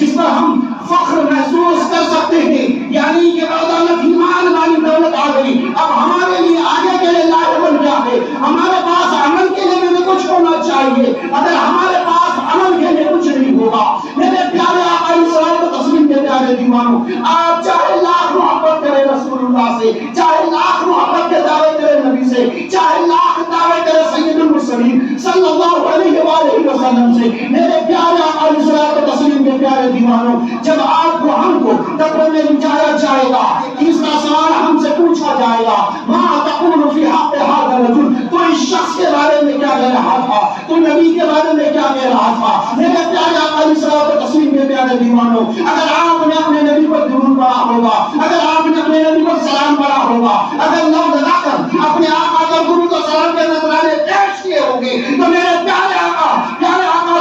جس پر ہم فخر محسوس کر سکتے ہیں، یعنی کہ بدولت ایمان والی دولت آ گئی، اب ہمارے لیے آگے کے لیے لاہبل کیا ہے؟ ہمارے پاس عمل کے لیے بھی کچھ ہونا چاہیے۔ اگر ہمارے پاس عمل کے لیے کچھ نہیں ہوگا، میرے پیارے آقا علیہ الصلوۃ والتسلیم کے پیارے دیوانوں، آپ چاہے لاکھ محبت کریں رسول اللہ سے، چاہے لاکھ محبت کے دعوے کریں نبی سے، چاہے لاکھ دعوے کریں سید المرسلین صلی اللہ علیہ وآلہ وسلم سے، میرے پیارے آقا علیہ الصلوۃ والتسلیم کے پیارے دیوانوں، جب آپ کو ہم کو قبر میں لٹایا جائے گا، تیسرا سوال ہم سے پوچھا جائے گا، ما تقول فی حق ھذا الرجل، تو اس شخص کے بارے میں کیا کہہ رہا تھا، تو نبی کے بارے میں کیا کہہ رہا تھا؟ میرے پیارے آقا علیہ الصلوۃ والتسلیم کے پیارے دیوانوں، اگر آپ نے اپنے نبی پر درود پڑھا ہوگا، اگر آپ نے اپنے نبی پر سلام پڑھا ہوگا، اگر لفظ لا کر اپنے آقا کا درود و سلام کے نذرانے پیش کیے ہوں گے، تو میرے پیارے آقا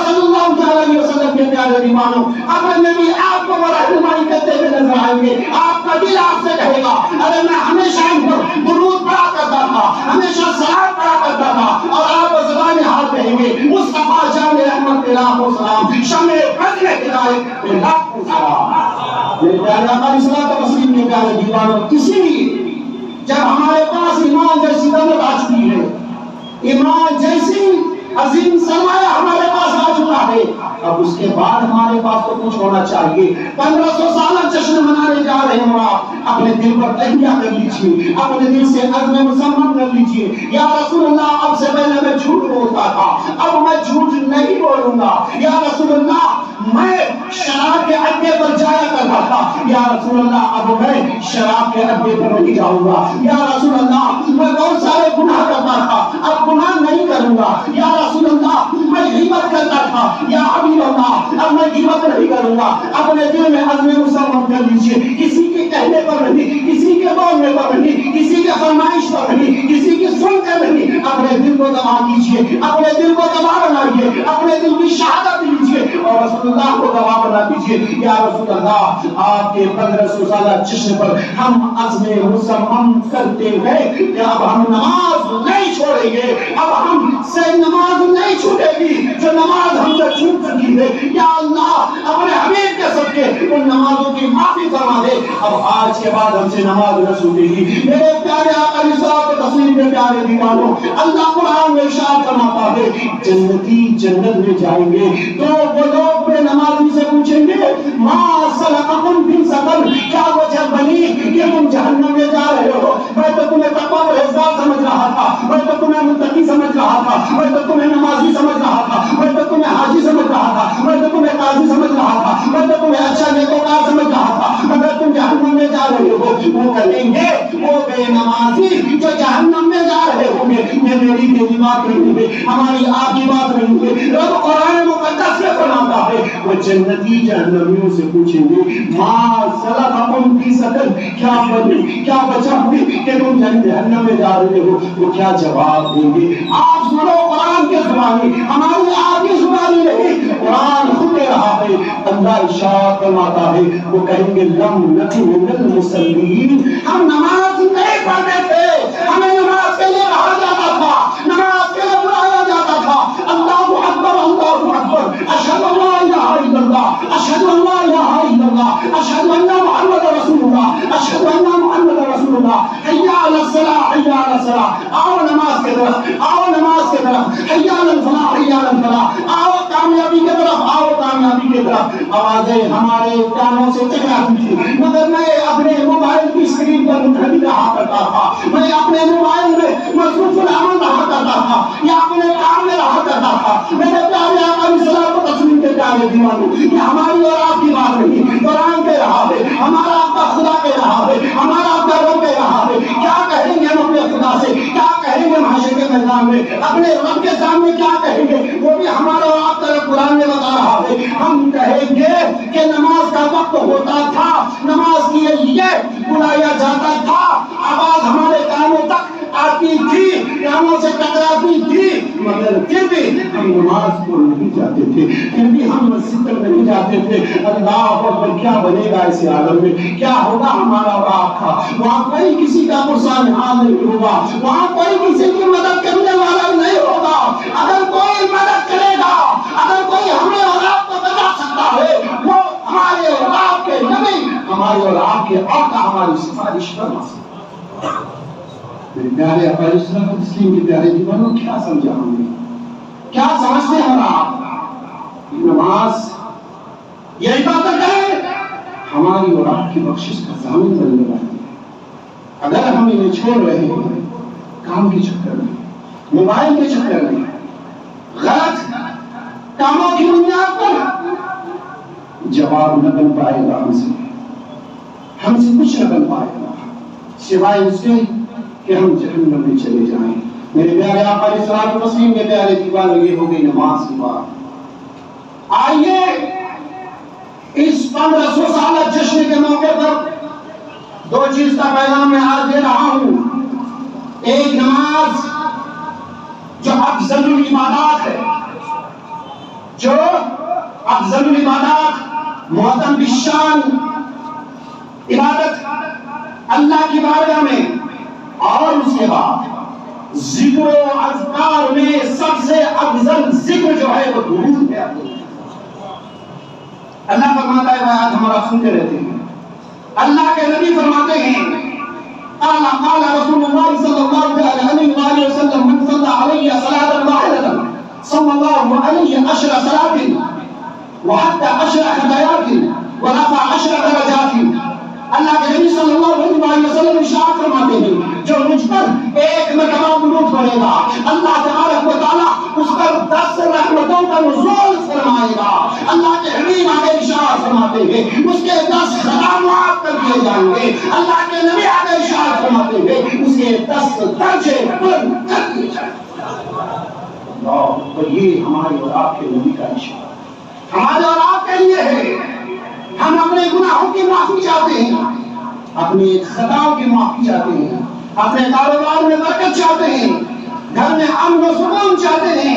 صلی اللہ علیہ وسلم کے پیارے دیوانوں، اپنے نبی آپ کو رہنمائی کرتے ہوئے نظر آئیں گے۔ آپ کا دل آپ سے کہے گا، ارے میں ہمیشہ ان پر درود پڑھا کرتا تھا، ہمیشہ سلام پڑھا کرتا تھا، اور آپ زبان حال کہیں گے، مصطفیٰ جان رحمت پہ لاکھوں سلام، شمع فضل ہدایت پہ لاکھوں سلام۔ میرے پیارے آقا علیہ الصلوۃ والتسلیم کے پیارے دیوانوں، اسی لیے جب ہمارے پاس ایمان جیسی دولت آ چکی ہے، ایمان جیسی عظیم سرمایہ ہمارے پاس آ چکا ہے، اب اس کے بعد ہمارے پاس تو کچھ ہونا چاہیے۔ 1500 سالہ جشن منانے جا رہے ہیں، آپ اپنے دل پر تہیہ کر لیجیے، اپنے دل سے عزم مصمم کر لیجیے، یا رسول اللہ اب سے پہلے میں جھوٹ بولتا تھا، اب میں جھوٹ نہیں بولوں گا، یا رسول اللہ میں شراب کے اڈے پر جایا کرتا تھا، یا رسول اللہ اب میں شراب کے اڈے پر نہیں جاؤں گا، یا رسول اللہ میں بہت سارے گناہ کرتا تھا، اب گناہ نہیں کروں گا، یا رسول اللہ میں غیبت کرتا تھا، یا حبیب اللہ اب میں غیبت نہیں کروں گا۔ اپنے دل میں عزم مصمم کر لیجیے، کسی کے کہنے پر نہیں، کسی کے بولنے پر نہیں، کسی کے فرمائش پر نہیں، کسی کی سن کر نہیں، اپنے دل کو دبا دیجیے، اپنے دل کو دبا بنائیے، اپنے دل کی شہادت دیجیے اور رسول اللہ کو دبا بنا دیجیے، یا رسول اللہ آپ کے 1500 سالہ جشن پر ہم عزم مصمم کرتے ہیں کہ اب ہم نماز نہیں چھوڑیں گے، اب ہم سے نماز نہیں چھوٹے گی، جو نماز ہم سے چھوٹ چکی ہے، یا اللہ اپنے حبیب کے صدقے ان نمازوں کی معافی فرما دے، اب آج کے بعد ہم سے نماز نہ چھوٹے گی۔ میرے پیارے آقا علیہ الصلوۃ والتسلیم کے پیارے دیوانوں، اللہ قرآن میں ارشاد فرماتا ہے، جنتی جنت میں جائیں گے تو وہ لوگ بے نمازی سے پوچھیں گے، ما سلککم فی سقر، کیا وجہ بنی کہ تم جہنم میں جا رہے ہو؟ میں تو تمہیں تقویٰ پرہیزگار سمجھ رہا تھا، میں تو تمہیں متقی سمجھ رہا تھا، میں تو تمہیں نمازی سمجھ رہا تھا، میں تو تمہیں حاجی سمجھ رہا تھا، میں تو تمہیں قاضی سمجھ رہا تھا، میں تو تمہیں اچھا نیکوکار سمجھ رہا تھا، مگر تم جہنم میں جا رہے ہو۔ وہ کہیں گے، وہ بے نمازی جو جہنم میں جا رہے ہوں گے، یہ میری تیری بات نہیں ہے، ہماری آپ کی بات نہیں ہے، رب قرآن مقدس میں فرماتا ہے، وہ جنتی جہنمیوں سے پوچھیں گے، ما سلککم فی سقر، کیا وجہ ہوئی کہ تم جہنم میں جا رہے ہو؟ وہ کیا جواب دیں گے؟ آپ سنو قرآن کے زبانی، ہماری آپ کی زبانی نہیں، قرآن خود کہہ رہا ہے، اللہ ارشاد فرماتا ہے، وہ کہیں گے لم نکن من المصلین، ہم نماز نہیں پڑھتے تھے، ہمیں نماز کے لیے کہا جاتا تھا، نماز کے لیے بلایا جاتا تھا، اللہ اکبر اللہ اکبر، اشہد ان لا الہ الا اللہ، اشہد ان لا الہ الا اللہ، اشہد ان محمد رسول اللہ، اشہد ان محمد رسول اللہ، حی علی الصلاۃ حی علی الصلاۃ، آؤ نماز کی طرف، آؤ نماز کی طرف، حی علی الفلاح حی علی الفلاح، آؤ کامیابی کی طرف، آؤ کامیابی کی طرف۔ آوازیں ہمارے کانوں سے ٹکراتی تھی، مگر میں اپنے موبائل کی اسکرین پر منہمک رہا کرتا تھا، میں اپنے موبائل میں مصروف العمل رہا کرتا تھا، یا اپنے کام میں رہا کرتا تھا۔ میرے پیارے آقا علیہ الصلوۃ والتسلیم کے پیارے دیوانوں، یہ ہماری اور آپ کی بات نہیں، قرآن کہہ رہا ہے، ہمارا آپ کا خدا کہہ رہا ہے، ہمارا آپ کا رب کہہ رہا ہے، کیا کہیں گے ہم اپنے خدا سے، کیا کہیں گے محشر کے میدان میں، اپنے رب کے سامنے کیا کہیں گے، وہ بھی ہمارا اور آپ کا رب قرآن میں بتا رہا ہے۔ ہم کہیں گے کہ نماز کا وقت ہوتا تھا، نماز کے لیے بلایا جاتا تھا، آواز ہمارے کانوں تک آتی تھی، کانوں سے ٹکراتی تھی، مگر پھر بھی ہم نماز کو نہیں جاتے تھے، پھر بھی ہم مسجد تک نہیں جاتے تھے۔ اللہ اکبر، کیا بنے گا اس عالم میں، کیا ہوگا ہمارا اور آپ کا؟ وہاں کوئی کسی کا پرسان حال نہیں ہوگا، وہاں کوئی کسی کی مدد کرنے والا نہیں ہوگا۔ اگر کوئی مدد کرے گا، اگر کوئی ہمیں اور آپ کو بتا سکتا ہے، وہ ہماری اور آپ کے حق کا ہماری سفارش فرما سکتے. میرے پیارے اپنے اسلام تسلیم کے پیارے دیوانوں، کیا سمجھا ہم نے، کیا سمجھتے ہیں آپ؟ نماز یہ عبادت ہے ہماری اور آپ کی بخشش کا ضامن بننے والی ہے. اگر ہم انہیں چھوڑ رہے ہیں کام کے چکر میں، موبائل کے چکر میں، غلط کاموں کی بنیاد پر، جواب نہ بن پائے گا ہم سے کچھ نہ بن پائے گا سوائے اس کے کہ ہم جہنم میں چلے جائیں. میرے پیارے آقا علیہ الصلوۃ والتسلیم کے پیارے دیوانوں، یہ ہو گئی نماز کی بات. آئیے اس 1500 سالہ جشن کے موقع پر دو چیز کا پیغام میں آج دے رہا ہوں. ایک نماز جو افضل العبادات ہے، جو افضل العبادات، معظم بالشان عبادت اللہ کی بارگاہ میں، اور اس کے بعد ذکر و اذکار میں سب سے افضل ذکر جو ہے وہ درود ہے. اللہ فرماتا ہے، آج ہمارا سنتے رہتے ہیں، اللہ کے نبی فرماتے ہیں، قال رسول اللہ صلی اللہ علیہ وآلہ وسلم، من صلی علیہ صلاۃ واحدۃ صلی اللہ علیہ 10 صلاۃ وحتى 10 خطايات ورفع 10 درجات. اللہ کے نبی صلی اللہ علیہ وسلم ارشاد فرماتے ہیں، جو مجھ پر ایک مرتبہ درود پڑھے گا، اللہ تبارک و تعالیٰ اس پر 10 رحمتوں کا نزول فرمائے گا. اللہ کے حبیب آگے ارشاد فرماتے ہیں، اس کے 10 خطا معاف کر دیے جائیں گے. اللہ کے نبی آگے ارشاد فرماتے ہیں، اس کے 10 درجے بلند کر دیے جائیں گے. تو یہ ہمارے اور آپ کے نبی کا ارشاد ہمارے اور آپ کے لیے ہے. ہم اپنے گناہوں کی معافی چاہتے ہیں، اپنے خطاؤں کی معافی چاہتے ہیں، اپنے کاروبار میں برکت چاہتے ہیں، گھر میں امن و سکون چاہتے ہیں،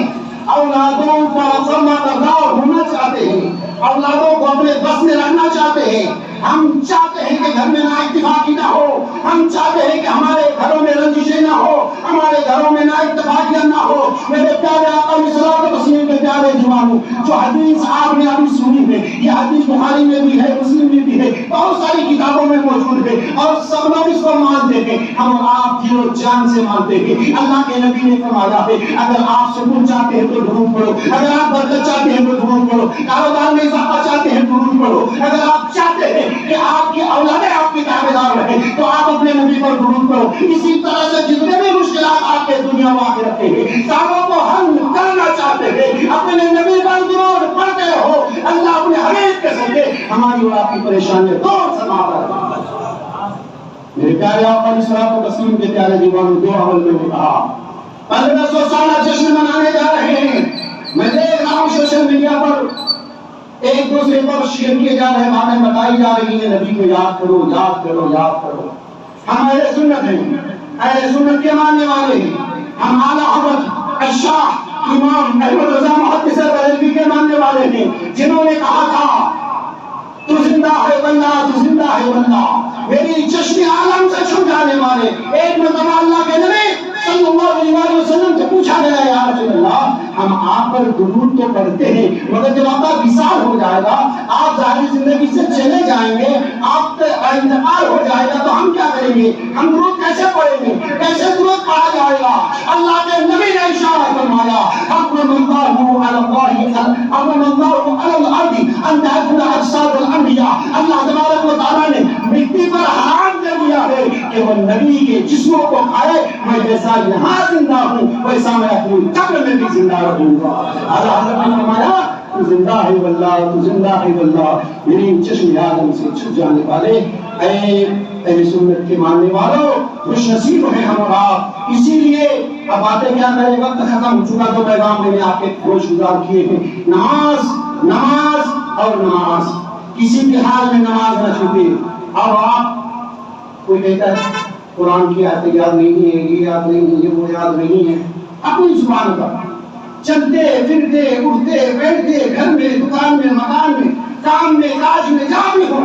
اولادوں کا فرما بردار ہونا چاہتے ہیں، اولادوں کو اپنے بس میں رکھنا چاہتے ہیں. ہم چاہتے ہیں کہ گھر میں نا اتفاقی نہ ہو، ہم چاہتے ہیں کہ ہمارے گھروں میں رنجشیں نہ ہو، ہمارے گھروں میں نا اتفاقیاں نہ ہو. میرے پیارے آقا علیہ الصلوۃ والتسلیم کے پیارے دیوانوں، جو حدیث آپ نے ابھی سنی ہے، یہ حدیث بخاری میں بھی ہے، مسلم میں بھی ہے، بہت ساری کتابوں میں موجود ہے، اور سب لوگ اس کو مانتے ہیں. ہم اور آپ دل و جان سے مانتے ہیں. اللہ کے نبی نے فرمایا ہے، اگر آپ سکون چاہتے ہیں تو درود پڑھو، اگر آپ برکت چاہتے ہیں تو درود پڑھو، کاروبار میں اضافہ چاہتے ہیں درود پڑھو، اگر آپ چاہتے ہیں کہ آپ کی اولادیں آپ کی تابعدار رہیں تو آپ اپنے نبی پر درود پڑھو. اسی طرح سے جتنے بھی مشکلات آپ کے دنیا و آخرت کے ہیں، ساروں کو حل کرنا چاہتے ہیں، اپنے نبی پر درود پڑھتے رہو. اللہ اپنے حبیب کے ذریعے ہماری اور آپ کی پریشانیاں دور فرماتا ہے. میرے پیارے آقا علیہ الصلوۃ والتسلیم کے پیارے دیوانوں، دو عمل میں نے کہا 1500 سالہ جشن منانے جا رہے ہیں. میں دیکھ رہا ہوں سوشل میڈیا پر ایک دوسرے پر شیئر کیے جا رہے باتیں بتائی جا رہی ہیں، نبی کو یاد کرو، یاد کرو، یاد کرو. ہم اہل سنت ہیں، اہل سنت کے ماننے والے ہیں. ہم اعلیٰ حضرت الشاہ امام احمد رضا محدث بریلوی کے ماننے والے ہیں، جنہوں نے کہا تھا تو زندہ ہے واللہ، تو زندہ ہے واللہ. میری چشم عالم سے چھپ جانے والے ایک مرتبہ اللہ کے نبی صلی اللہ علیہ وسلم سے پوچھا گیا، یا رسول اللہ، ہم آپ پر درود تو پڑھتے ہیں مگر جب آپ کا وصال ہو جائے گا، آپ ظاہری زندگی سے چلے جائیں گے، آپ کا انتقال ہو جائے گا، تو ہم کیا کریں گے؟ ہم درود کیسے پڑھیں گے؟ کیسے درود پڑھا جائے گا؟ اللہ کے نبی نے ارشاد فرمایا، حرم اللہ علی الارض ان تأکل اجساد الانبیاء. اللہ تبارک و تعالیٰ نے مٹی پر حرام کر دیا ہے کہ وہ نبی کے جسموں کو کھائے. میں جیسا یہاں زندہ ہوں ویسا میں اپنی قبر میں بھی زندہ رہوں گا. اعلیٰ حضرت نے فرمایا، تو زندہ ہے واللہ، تو زندہ ہے واللہ. میری چشم عالم سے چھپ جانے والے اے اہل سنت کے ماننے والوں، خوش نصیب ہیں ہم اور آپ. اسی لیے اب باتیں کیا کریں، وقت ختم ہو چکا، تو پیغام میں نے آپ کے خوش گزار کیے ہیں. نماز، نماز اور نماز، کسی بھی حال میں نماز نہ چھوٹے. اب آپ کوئی کہتا ہے قرآن کی آیتیں یاد نہیں ہے، یہ یاد نہیں ہے، یہ وہ یاد نہیں ہے، اپنی زبان پر چلتے پھرتے اٹھتے بیٹھتے، گھر میں، دکان میں، مکان میں، کام میں، کاج میں، جہاں بھی ہو،